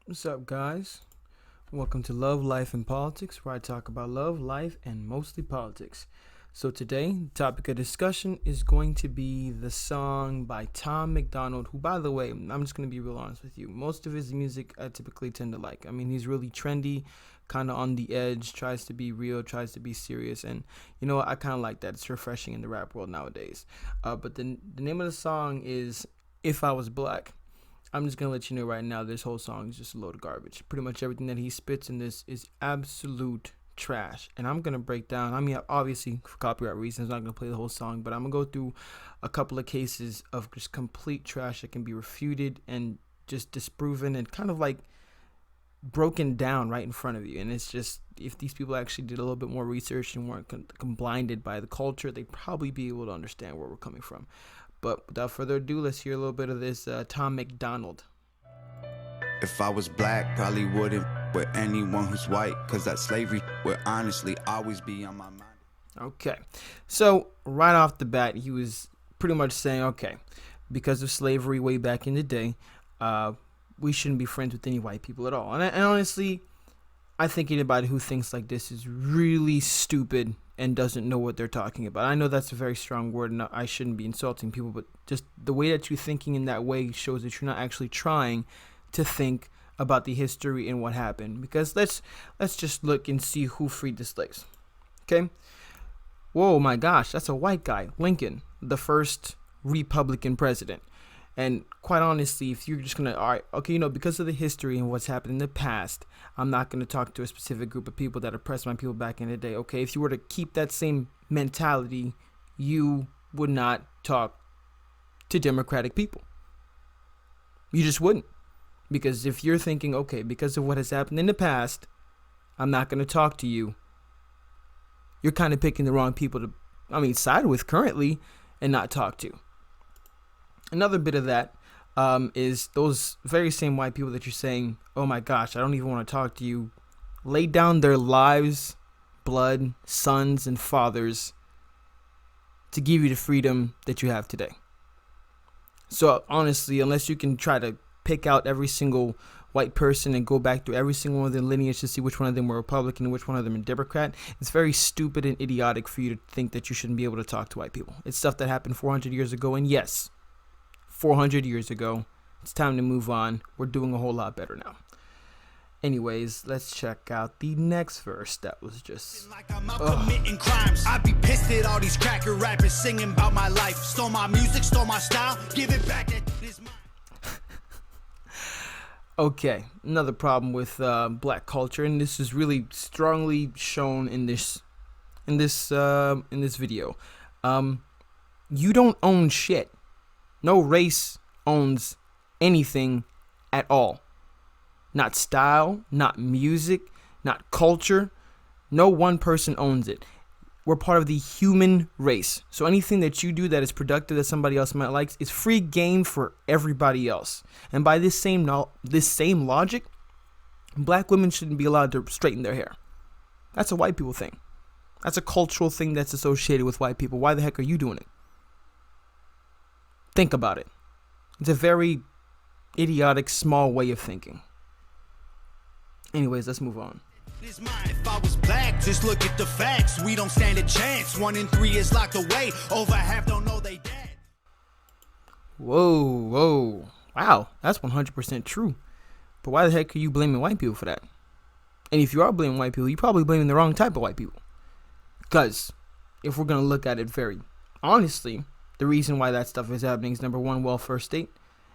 What's up, guys? Welcome to Love, Life, and Politics, where I talk about love, life, and mostly politics. So today, the topic of discussion is going to be the song by Tom MacDonald, who, by the way, I'm just going to be real honest with you. Most of his music I typically tend to like. I mean, he's really trendy, kind of on the edge, tries to be real, tries to be serious, and you know what? I kind of like that. It's refreshing in the rap world nowadays. But the name of the song is If I Was Black. I'm just going to let you know right now, this whole song is just a load of garbage. Pretty much everything that he spits in this is absolute trash. And I'm going to break down, obviously, for copyright reasons, I'm not going to play the whole song, but I'm going to go through a couple of cases of just complete trash that can be refuted and just disproven and kind of like broken down right in front of you. And it's just, if these people actually did a little bit more research and weren't blinded by the culture, they'd probably be able to understand where we're coming from. But without further ado, let's hear a little bit of this Tom MacDonald. If I was black, probably wouldn't with anyone who's white, cause that slavery would honestly always be on my mind. Okay, so right off the bat, he was pretty much saying, okay, because of slavery way back in the day, we shouldn't be friends with any white people at all. And honestly, I think anybody who thinks like this is really stupid and doesn't know what they're talking about. I know that's a very strong word and I shouldn't be insulting people, but just the way that you're thinking in that way shows that you're not actually trying to think about the history and what happened. Because let's just look and see who freed the slaves. Okay? Whoa, my gosh, that's a white guy, Lincoln, the first Republican president. And quite honestly, if you're just going to, all right, okay, because of the history and what's happened in the past, I'm not going to talk to a specific group of people that oppressed my people back in the day. Okay, if you were to keep that same mentality, you would not talk to Democratic people. You just wouldn't. Because if you're thinking, okay, because of what has happened in the past, I'm not going to talk to you, you're kind of picking the wrong people to, side with currently and not talk to. Another bit of that is those very same white people that you're saying, oh my gosh, I don't even want to talk to you, laid down their lives, blood, sons, and fathers to give you the freedom that you have today. So honestly, unless you can try to pick out every single white person and go back through every single one of their lineage to see which one of them were Republican and which one of them are Democrat, it's very stupid and idiotic for you to think that you shouldn't be able to talk to white people. It's stuff that happened 400 years ago, and yes, 400 years ago. It's time to move on. We're doing a whole lot better now. Anyways, let's check out the next verse. That was just like I'm out committing crimes. I'd be pissed at all these cracker rappers singing about my life. Stole my music, stole my style. Give it back. This mine. Okay, another problem with black culture, and this is really strongly shown in this video. You don't own shit. No race owns anything at all. Not style, not music, not culture. No one person owns it. We're part of the human race. So anything that you do that is productive that somebody else might like is free game for everybody else. And by this same logic, black women shouldn't be allowed to straighten their hair. That's a white people thing. That's a cultural thing that's associated with white people. Why the heck are you doing it? Think about it. It's a very idiotic, small way of thinking. Anyways, let's move on. This mine. If I was black, just look at the facts. We don't stand a chance. 1 in 3 is locked away. Over half don't know they dead. Whoa. Wow, that's 100% true. But why the heck are you blaming white people for that? And if you are blaming white people, you're probably blaming the wrong type of white people. Because if we're going to look at it very honestly, the reason why that stuff is happening is number 1, welfare state,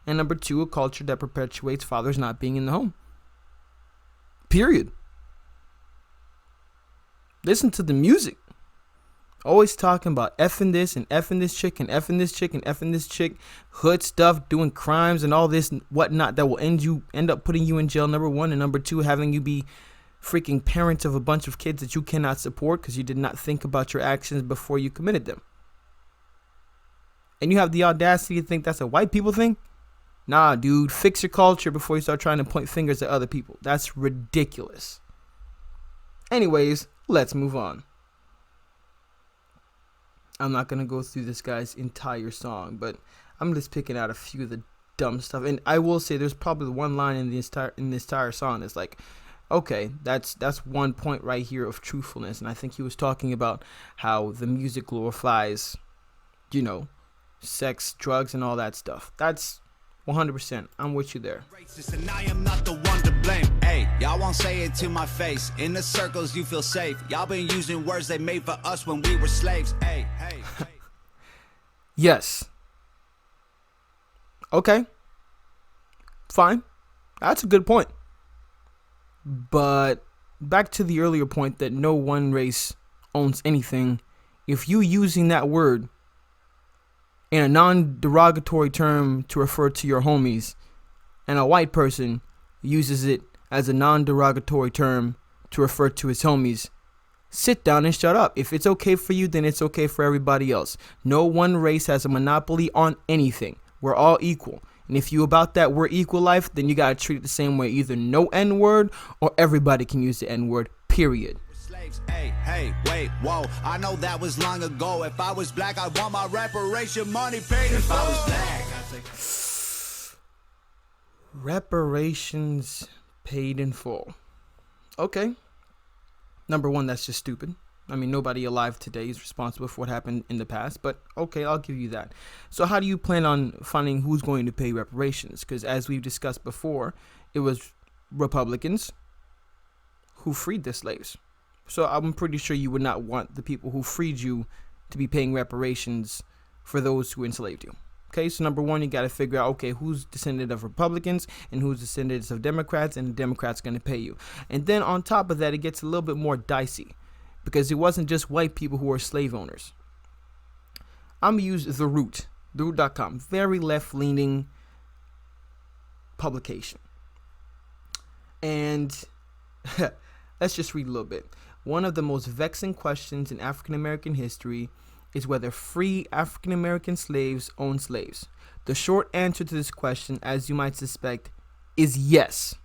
and number 2, a culture that perpetuates fathers not being in the home. Period. Listen to the music. Always talking about effing this and effing this chick and effing this chick and effing this chick, hood stuff, doing crimes and all this and whatnot that will end up putting you in jail, number 1, and number 2, having you be freaking parents of a bunch of kids that you cannot support because you did not think about your actions before you committed them. And you have the audacity to think that's a white people thing? Nah, dude, fix your culture before you start trying to point fingers at other people. That's ridiculous. Anyways, let's move on. I'm not going to go through this guy's entire song, but I'm just picking out a few of the dumb stuff. And I will say, there's probably one line in this entire song that's like, okay, that's one point right here of truthfulness. And I think he was talking about how the music glorifies, sex, drugs, and all that stuff. That's 100%. I'm with you there. And I am not the one to blame. Hey, y'all won't say it to my face. In the circles you feel safe. Y'all been using words they made for us when we were slaves. Hey. Yes. Okay. Fine. That's a good point. But back to the earlier point that no one race owns anything. If you using that word in a non-derogatory term to refer to your homies, and a white person uses it as a non-derogatory term to refer to his homies, sit down and shut up. If it's okay for you, then it's okay for everybody else. No one race has a monopoly on anything. We're all equal. And if you about that we're equal life, then you gotta treat it the same way. Either no N-word or everybody can use the N-word, period. Hey, wait, whoa. I know that was long ago. If I was black, I'd want my reparation money paid. If I was black, I'd say reparations paid in full. Okay. Number one, that's just stupid. I mean, nobody alive today is responsible for what happened in the past, but okay, I'll give you that. So how do you plan on finding who's going to pay reparations? Because as we've discussed before, it was Republicans who freed the slaves. So I'm pretty sure you would not want the people who freed you to be paying reparations for those who enslaved you. Okay, so number one, you got to figure out, okay, who's descendant of Republicans and who's descendants of Democrats, and the Democrats going to pay you. And then on top of that, it gets a little bit more dicey, because it wasn't just white people who were slave owners. I'm going to use The Root, theroot.com, very left-leaning publication. And let's just read a little bit. One of the most vexing questions in African-American history is whether free African-American slaves own slaves. The short answer to this question, as you might suspect, is yes.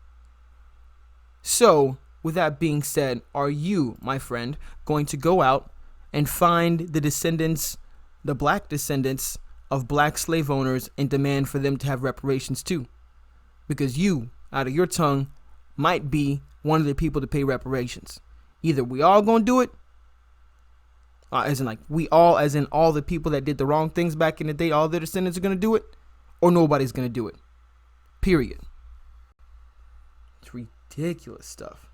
So, with that being said, are you, my friend, going to go out and find the black descendants of black slave owners and demand for them to have reparations too? Because you, out of your tongue, might be one of the people to pay reparations. Either we all gonna do it, as in all the people that did the wrong things back in the day, all their descendants are gonna do it, or nobody's gonna do it. Period. It's ridiculous stuff.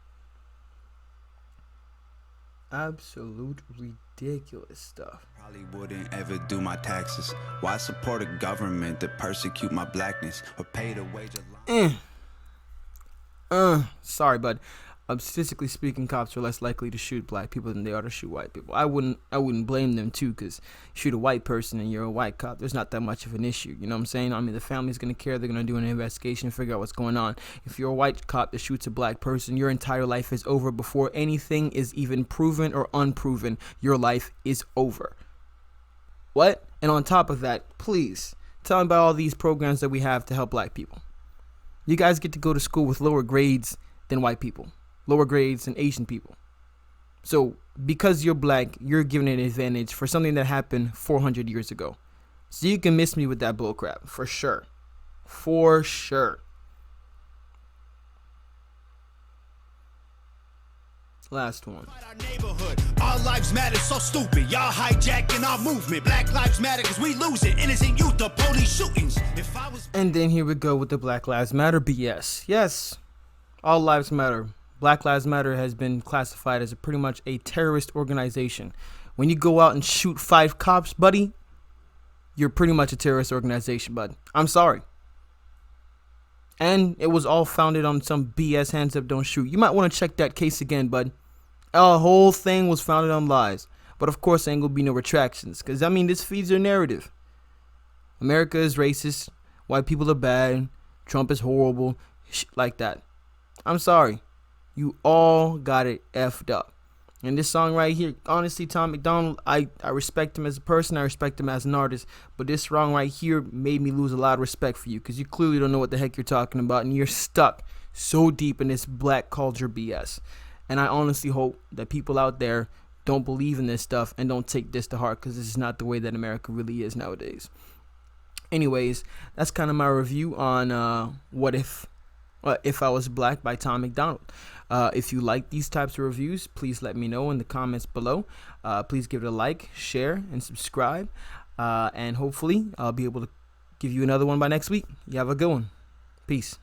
Absolute ridiculous stuff. Probably wouldn't ever do my taxes. Why support a government that persecute my blackness or pay the wage of Sorry, bud. Statistically speaking, cops are less likely to shoot black people than they are to shoot white people. I wouldn't blame them too, because shoot a white person and you're a white cop, there's not that much of an issue. You know what I'm saying? I mean, the family's gonna care. They're gonna do an investigation, figure out what's going on. If you're a white cop that shoots a black person, your entire life is over before anything is even proven or unproven. Your life is over. What? And on top of that, please tell me about all these programs that we have to help black people. You guys get to go to school with lower grades than white people. Lower grades than Asian people. So because you're black, you're given an advantage for something that happened 400 years ago. So you can miss me with that bullcrap, for sure. For sure. Last one. Our lives matter, so stupid. Y'all hijacking our movement. Black lives matter because we losing. Innocent youth, the police shootings. And then here we go with the Black Lives Matter BS. Yes, all lives matter. Black Lives Matter has been classified as pretty much a terrorist organization. When you go out and shoot 5 cops, buddy, you're pretty much a terrorist organization, bud. I'm sorry. And it was all founded on some BS, hands up, don't shoot. You might want to check that case again, bud. The whole thing was founded on lies. But of course, there ain't gonna be no retractions. Because, I mean, this feeds their narrative. America is racist. White people are bad. Trump is horrible. Shit like that. I'm sorry. You all got it effed up. And this song right here, honestly, Tom MacDonald, I respect him as a person. I respect him as an artist. But this song right here made me lose a lot of respect for you, because you clearly don't know what the heck you're talking about. And you're stuck so deep in this black culture BS. And I honestly hope that people out there don't believe in this stuff and don't take this to heart, because this is not the way that America really is nowadays. Anyways, that's kind of my review on What If I Was Black by Tom MacDonald. If you like these types of reviews, please let me know in the comments below. Please give it a like, share, and subscribe. And hopefully I'll be able to give you another one by next week. You have a good one. Peace.